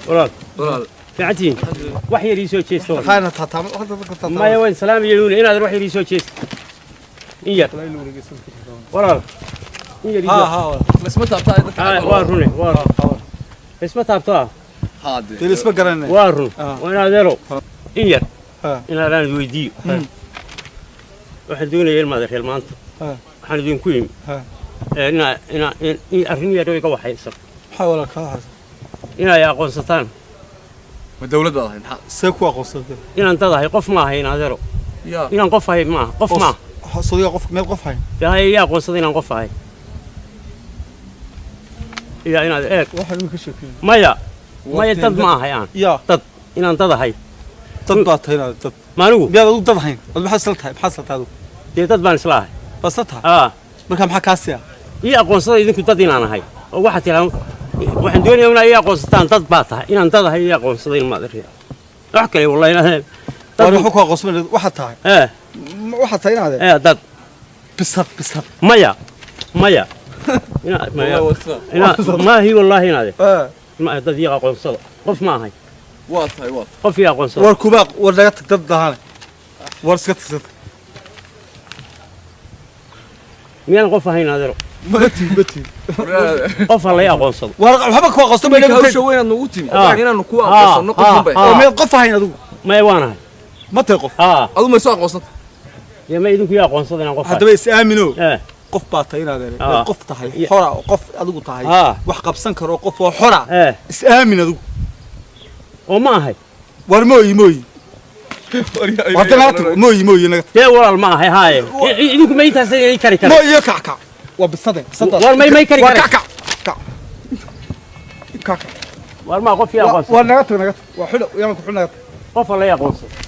والله فعتين وحي ريسو تشيستون خاينة تطعم ما يوين سلام يلون هنا روح ريسو تشيست إياه والله ها بس متى بتاع واروني بس متى بتاع هذا تلسبة قرنة وارون وأنا ذرو إياه إنا ران يوديو واحد دون يلمع ذا المانط حنا دون كويم إنا أرني يروي قوة حيصير حاول كهذا إنا يا قنصتان والدولة ده الحين سكوا قصة إنا انتظر قف ما هي نادرو يا إنا قف هاي ما قف ما صديق قف ما قف هاي هاي يا قنصتين قف هاي إذا إنا إيه واحد من كشكي ما يتض ما هي يعني يا تض إنا انتظر هاي تضبط هنا تض ما نو بيا تضبط هين بحصلتها هذا تض بان سلاح بسطها مركب حكاسيا يا قنصتين إذا كنت تدين أنا هاي واحد يلا waxaan doonayaa in ay aqoonsataan dad baa tahay inaan dad ahay aqoonsaday ma adriya wax kale wallahi inaan dad wuxuu ku aqoonsaday waxa tahay waxa tahay inaad dad bisad maya ina ma hi wallahi inaad ma dad ii aqoonsada qof ma ahay واضح qof ii aqoonsada war kubaaq war laga tagdad dahan war iska tagsad miyaan qof ahayn adeero بتي qof la ii aqoonsado waxba ku aqoonsan ma ما شو وين نوتين هنا نكوا قصة نقص بقى ما قف هين ادو ما وانا ما تقف أظن ما يسوق قصة يا ما يدك ii aqoonsada inaan qof هذا بس آمنوا eh qof baa tahay inaad qof tahay xora qof adigu tahay wax qabsan karo qof oo xora is aamin adigu oo ma ahay war mooyi wadanaatu mooyi naga tee walaal ma ahay haaye idinku ma intaasay ay kari kara mooyi kacka waa bisade war may kari kara kacka war ma qof ii aqoonsada war naga waa xul yaa ku xul naga qof la ii aqoonsada